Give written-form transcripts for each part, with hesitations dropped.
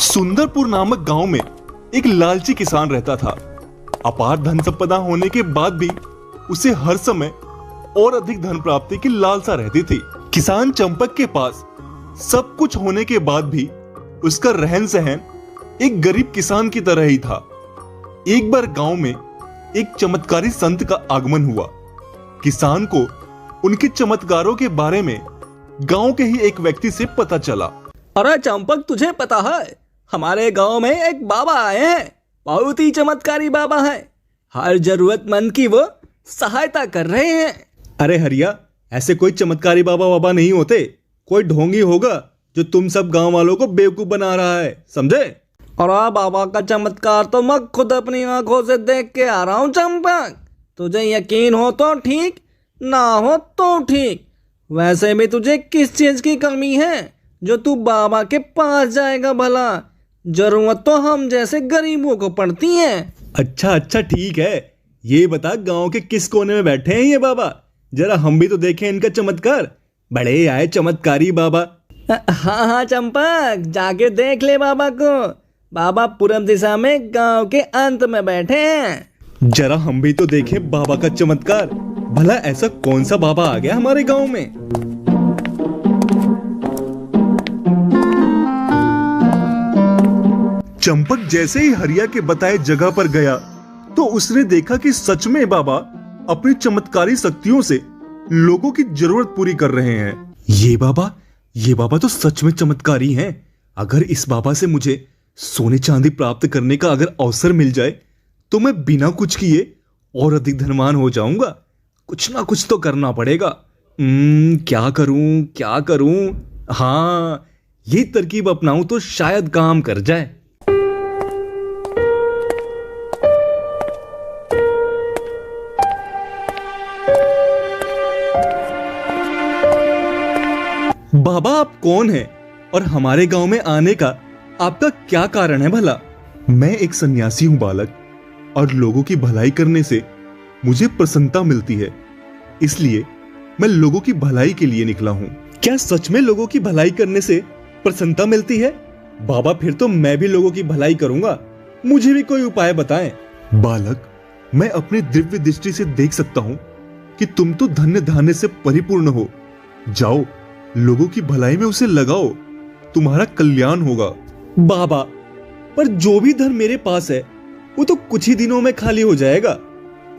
सुंदरपुर नामक गांव में एक लालची किसान रहता था। अपार धन संपदा होने के बाद भी उसे हर समय और अधिक धन प्राप्ति की लालसा रहती थी। किसान चंपक के पास सब कुछ होने के बाद भी उसका रहन सहन एक गरीब किसान की तरह ही था। एक बार गांव में एक चमत्कारी संत का आगमन हुआ। किसान को उनके चमत्कारों के बारे में गांव के ही एक व्यक्ति से पता चला। अरे चंपक, तुझे पता है हमारे गांव में एक बाबा आए हैं। बहुत ही चमत्कारी बाबा हैं। हर जरूरतमंद की वो सहायता कर रहे हैं। अरे हरिया, ऐसे कोई चमत्कारी बाबा नहीं होते। कोई ढोंगी होगा जो तुम सब गांव वालों को बेवकूफ बना रहा है, समझे? और बाबा का चमत्कार तो मैं खुद अपनी आंखों से देख के आ रहा हूँ चंपक। तुझे यकीन हो तो ठीक, ना हो तो ठीक। वैसे भी तुझे किस चीज की कमी है जो तू बाबा के पास जाएगा भला? जरूरत तो हम जैसे गरीबों को पड़ती है। अच्छा ठीक है। ये बता, गांव के किस कोने में बैठे हैं ये बाबा? जरा हम भी तो देखें इनका चमत्कार। बड़े आए चमत्कारी बाबा। हाँ चंपक, जाके देख ले बाबा को। बाबा पूरब दिशा में गांव के अंत में बैठे हैं। जरा हम भी तो देखें बाबा का चमत्कार। भला ऐसा कौन सा बाबा आ गया हमारे गांव में? चंपक जैसे ही हरिया के बताए जगह पर गया तो उसने देखा कि सच में बाबा अपनी चमत्कारी शक्तियों से लोगों की जरूरत पूरी कर रहे हैं। ये बाबा तो सच में चमत्कारी हैं। अगर इस बाबा से मुझे सोने चांदी प्राप्त करने का अगर अवसर मिल जाए तो मैं बिना कुछ किए और अधिक धनवान हो जाऊंगा। कुछ ना कुछ तो करना पड़ेगा। क्या करूं? हाँ, ये तरकीब अपनाऊं तो शायद काम कर जाए। बाबा, आप कौन हैं और हमारे गांव में आने का आपका क्या कारण है भला? मैं एक सन्यासी हूं बालक, और लोगों की भलाई करने से मुझे प्रसन्नता मिलती है। इसलिए मैं लोगों की भलाई के लिए निकला हूं। क्या सच में लोगों की भलाई करने से प्रसन्नता मिलती है? बाबा, फिर तो मैं भी लोगों की भलाई करूंगा। मुझे भी कोई उपाय बताएं। बालक, मैं अपनी दिव्य दृष्टि से देख सकता हूं कि तुम तो धन्य धान्य से परिपूर्ण हो। जाओ, लोगों की भलाई में उसे लगाओ, तुम्हारा कल्याण होगा। बाबा, पर जो भी धन मेरे पास है वो तो कुछ ही दिनों में खाली हो जाएगा।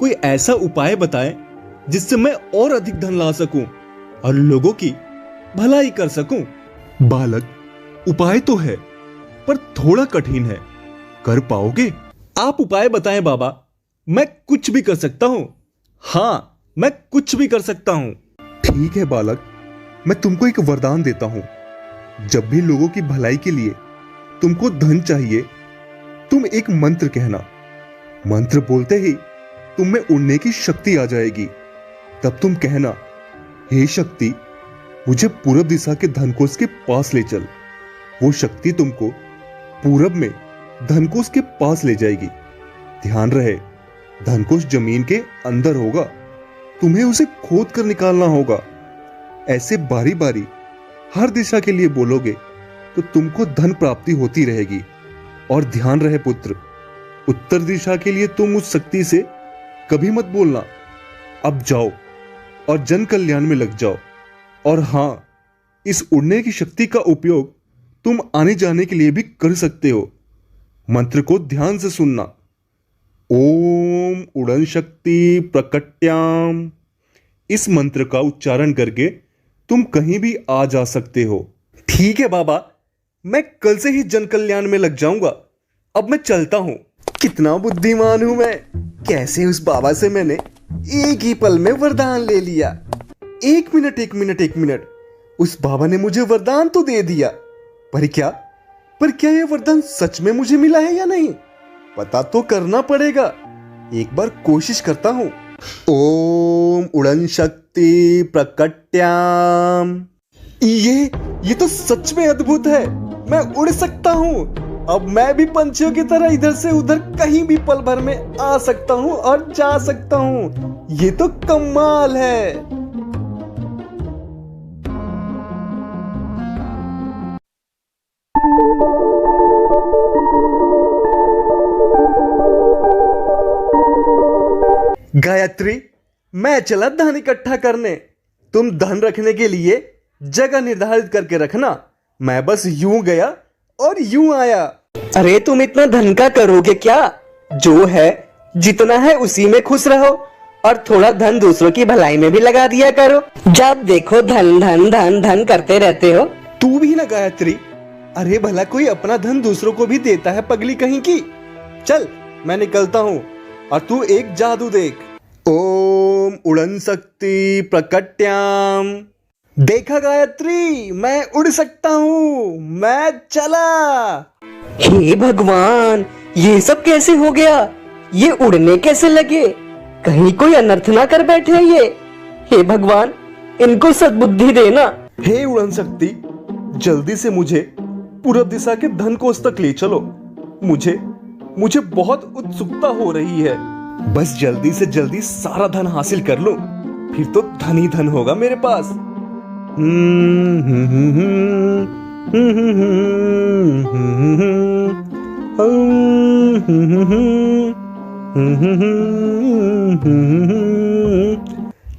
कोई ऐसा उपाय बताएं जिससे मैं और अधिक धन ला सकूं और लोगों की भलाई कर सकूं। बालक, उपाय तो है, पर थोड़ा कठिन है। कर पाओगे? आप उपाय बताएं बाबा। मैं कुछ भी कर सकता हूं। हाँ, मैं कुछ भी कर सकता हूं। ठीक है बालक, मैं तुमको एक वरदान देता हूं। जब भी लोगों की भलाई के लिए तुमको धन चाहिए, तुम एक मंत्र कहना। मंत्र बोलते ही तुम में उड़ने की शक्ति आ जाएगी। तब तुम कहना, हे शक्ति, मुझे पूरब दिशा के धनकोष के पास ले चल। वो शक्ति तुमको पूरब में धनकोष के पास ले जाएगी। ध्यान रहे, धनकोष जमीन के अंदर होगा। तुम्हें उसे खोद कर निकालना होगा। ऐसे बारी बारी हर दिशा के लिए बोलोगे तो तुमको धन प्राप्ति होती रहेगी। और ध्यान रहे पुत्र, उत्तर दिशा के लिए तुम उस शक्ति से कभी मत बोलना। अब जाओ और जन कल्याण में लग जाओ। और हां, इस उड़ने की शक्ति का उपयोग तुम आने जाने के लिए भी कर सकते हो। मंत्र को ध्यान से सुनना। ओम उड़न शक्ति प्रकट्याम। इस मंत्र का उच्चारण करके तुम कहीं भी आ जा सकते हो। ठीक है बाबा, मैं कल से ही जन कल्याण में लग जाऊंगा। अब मैं चलता हूं। कितना बुद्धिमान हूं मैं। कैसे उस बाबा से मैंने एक ही पल में वरदान ले लिया। एक मिनट, उस बाबा ने मुझे वरदान तो दे दिया, पर क्या पर क्या यह वरदान सच में मुझे मिला है या नहीं? पता तो करना पड़ेगा। एक बार कोशिश करता हूं। ओम उड़न शक्ति प्रकट्याम। ये तो सच में अद्भुत है। मैं उड़ सकता हूं। अब मैं भी पंछियों की तरह इधर से उधर कहीं भी पल भर में आ सकता हूं और जा सकता हूं। ये तो कमाल है। गायत्री, मैं चला धन इकट्ठा करने। तुम धन रखने के लिए जगह निर्धारित करके रखना। मैं बस यूं गया और यूं आया। अरे तुम इतना धन का करोगे क्या? जो है जितना है उसी में खुश रहो और थोड़ा धन दूसरों की भलाई में भी लगा दिया करो। जब देखो धन धन धन धन करते रहते हो। तू भी ना गायत्री। अरे भला कोई अपना धन दूसरों को भी देता है पगली कहीं की। चल मैं निकलता हूँ और तू एक जादू देख। ओम उड़न शक्ति प्रकट्याम। देखा गायत्री, मैं उड़ सकता हूँ। मैं चला। हे भगवान, ये सब कैसे हो गया? ये उड़ने कैसे लगे? कहीं कोई अनर्थ ना कर बैठे ये। हे भगवान, इनको सद्बुद्धि देना। हे उड़न शक्ति, जल्दी से मुझे पूरब दिशा के धन कोष तक ले चलो। मुझे बहुत उत्सुकता हो रही है। बस जल्दी से जल्दी सारा धन हासिल कर लूं, फिर तो धन ही धन होगा मेरे पास।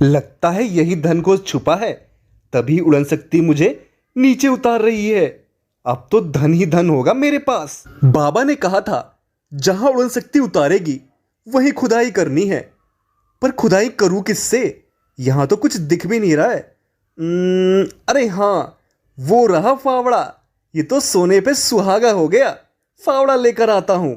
लगता है यही धन कोष छुपा है, तभी उड़न शक्ति मुझे नीचे उतार रही है। अब तो धन ही धन होगा मेरे पास। बाबा ने कहा था जहां उड़न शक्ति उतारेगी वहीं खुदाई करनी है। पर खुदाई करूं किससे? यहां तो कुछ दिख भी नहीं रहा है। अरे हाँ, वो रहा फावड़ा। ये तो सोने पे सुहागा हो गया। फावड़ा लेकर आता हूं।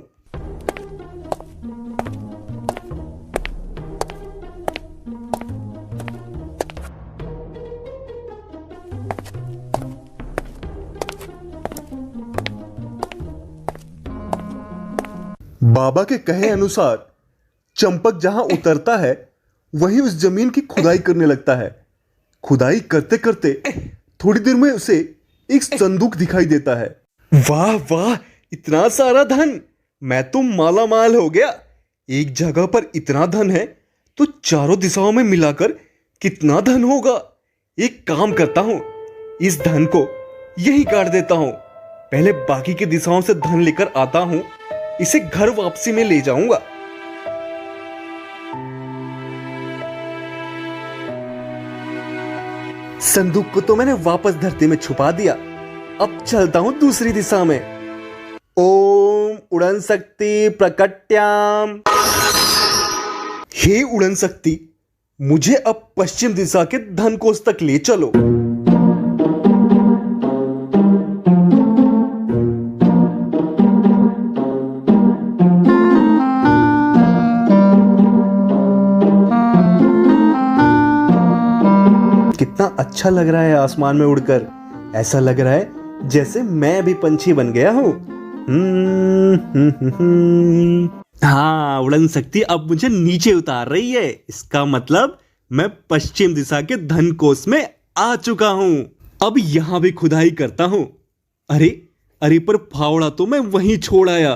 बाबा के कहे अनुसार चंपक जहां उतरता है वहीं उस जमीन की खुदाई करने लगता है। खुदाई करते करते थोड़ी देर में उसे एक संदूक दिखाई देता है। वाह वाह, इतना सारा धन! मैं तो माला माल हो गया। एक जगह पर इतना धन है तो चारों दिशाओं में मिलाकर कितना धन होगा। एक काम करता हूं, इस धन को यही काट देता हूं। पहले बाकी की दिशाओं से धन लेकर आता हूं, इसे घर वापसी में ले जाऊंगा। संदूक को तो मैंने वापस धरती में छुपा दिया। अब चलता हूं दूसरी दिशा में। ओम उड़न शक्ति प्रकट्याम। हे उड़न शक्ति, मुझे अब पश्चिम दिशा के धन कोष तक ले चलो। कितना अच्छा लग रहा है आसमान में उड़कर। ऐसा लग रहा है जैसे मैं भी पंछी बन गया हूं। हाँ, उड़न शक्ति अब मुझे नीचे उतार रही है। इसका मतलब मैं पश्चिम दिशा के धन कोष में आ चुका हूं। अब यहां भी खुदाई करता हूं। अरे पर फावड़ा तो मैं वहीं छोड़ आया।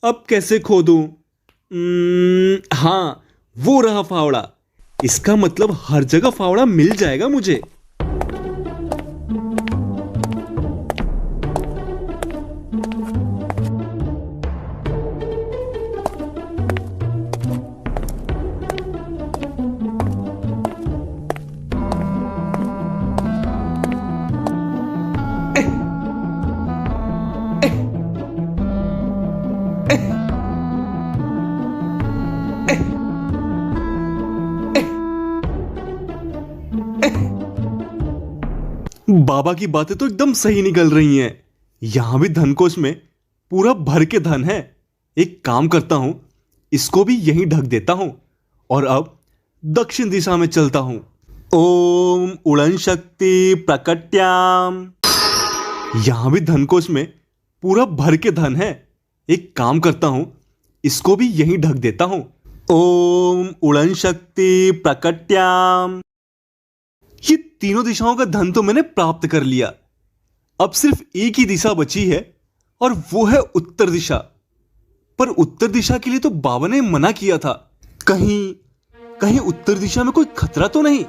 अब कैसे खोदूं? हाँ, वो रहा फावड़ा। इसका मतलब हर जगह फावड़ा मिल जाएगा मुझे। बाबा की बातें तो एकदम सही निकल रही हैं। यहां भी धनकोष में पूरा भर के धन है। एक काम करता हूं, इसको भी यहीं ढक देता हूं और अब दक्षिण दिशा में चलता हूं। ओम उड़न शक्ति प्रकट्याम। यहां भी धनकोष में पूरा भर के धन है। एक काम करता हूं, इसको भी यहीं ढक देता हूं। ओम उड़न शक्ति प्रकट्याम। ये तीनों दिशाओं का धन तो मैंने प्राप्त कर लिया। अब सिर्फ एक ही दिशा बची है और वो है उत्तर दिशा। पर उत्तर दिशा के लिए तो बाबा ने मना किया था। कहीं उत्तर दिशा में कोई खतरा तो नहीं?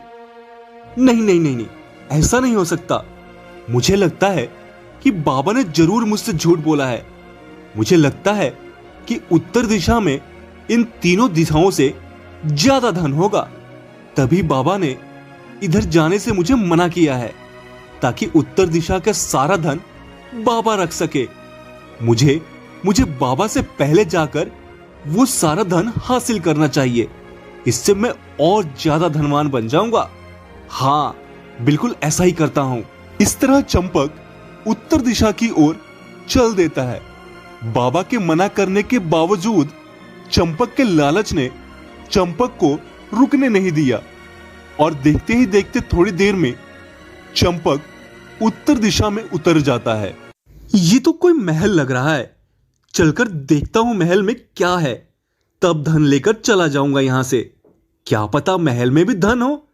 नहीं, ऐसा नहीं हो सकता। मुझे लगता है कि बाबा ने जरूर मुझसे झूठ बोला है। मुझे लगता है कि उत्तर दिशा में इन तीनों दिशाओं से ज्यादा धन होगा। तभी बाबा ने इधर जाने से मुझे मना किया है, ताकि उत्तर दिशा का सारा धन बाबा रख सके। मुझे बाबा से पहले जाकर वो सारा धन हासिल करना चाहिए। इससे मैं और ज्यादा धनवान बन जाऊंगा। हाँ, बिल्कुल ऐसा ही करता हूं। इस तरह चंपक उत्तर दिशा की ओर चल देता है। बाबा के मना करने के बावजूद चंपक के लालच ने चंपक को रुकने नहीं दिया और देखते ही देखते थोड़ी देर में चंपक उत्तर दिशा में उतर जाता है। ये तो कोई महल लग रहा है। चलकर देखता हूं महल में क्या है, तब धन लेकर चला जाऊंगा यहां से। क्या पता महल में भी धन हो।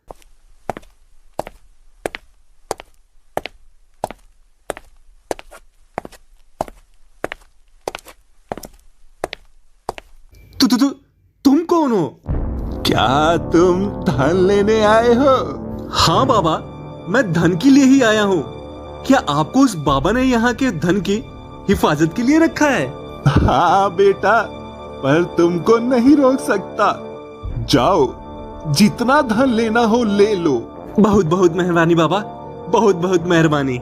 तुम कौन हो? क्या तुम धन लेने आए हो? हाँ बाबा, मैं धन के लिए ही आया हूँ। क्या आपको उस बाबा ने यहाँ के धन की हिफाजत के लिए रखा है? हाँ बेटा, पर तुमको नहीं रोक सकता। जाओ, जितना धन लेना हो ले लो। बहुत बहुत मेहरबानी बाबा, बहुत बहुत मेहरबानी।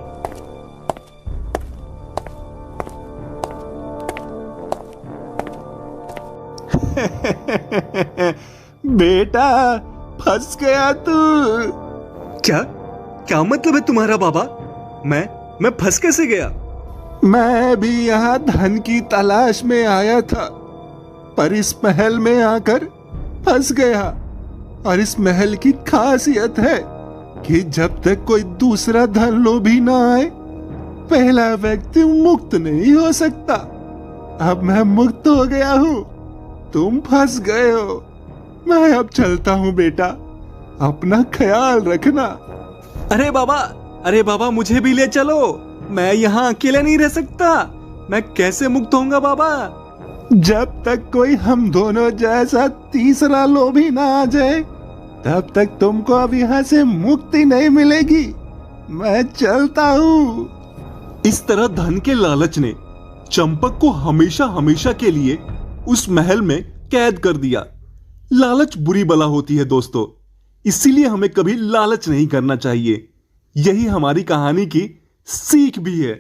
बेटा, फंस गया तू। क्या मतलब है तुम्हारा बाबा? मैं फंस कैसे गया? मैं भी यहाँ धन की तलाश में आया था, पर इस महल में आकर फंस गया। और इस महल की खासियत है कि जब तक कोई दूसरा धन लोभी ना आए, पहला व्यक्ति मुक्त नहीं हो सकता। अब मैं मुक्त हो गया हूँ, तुम फंस गए हो। मैं अब चलता हूँ बेटा, अपना ख्याल रखना। अरे बाबा, मुझे भी ले चलो। मैं यहाँ अकेले नहीं रह सकता। मैं कैसे मुक्त होऊंगा बाबा? जब तक कोई हम दोनों जैसा तीसरा लोभी ना आ जाए, तब तक तुमको अब यहाँ से मुक्ति नहीं मिलेगी। मैं चलता हूँ। इस तरह धन के लालच ने चंपक को हमेशा हमेशा के लिए उस महल में कैद कर दिया। लालच बुरी बला होती है दोस्तों, इसीलिए हमें कभी लालच नहीं करना चाहिए। यही हमारी कहानी की सीख भी है।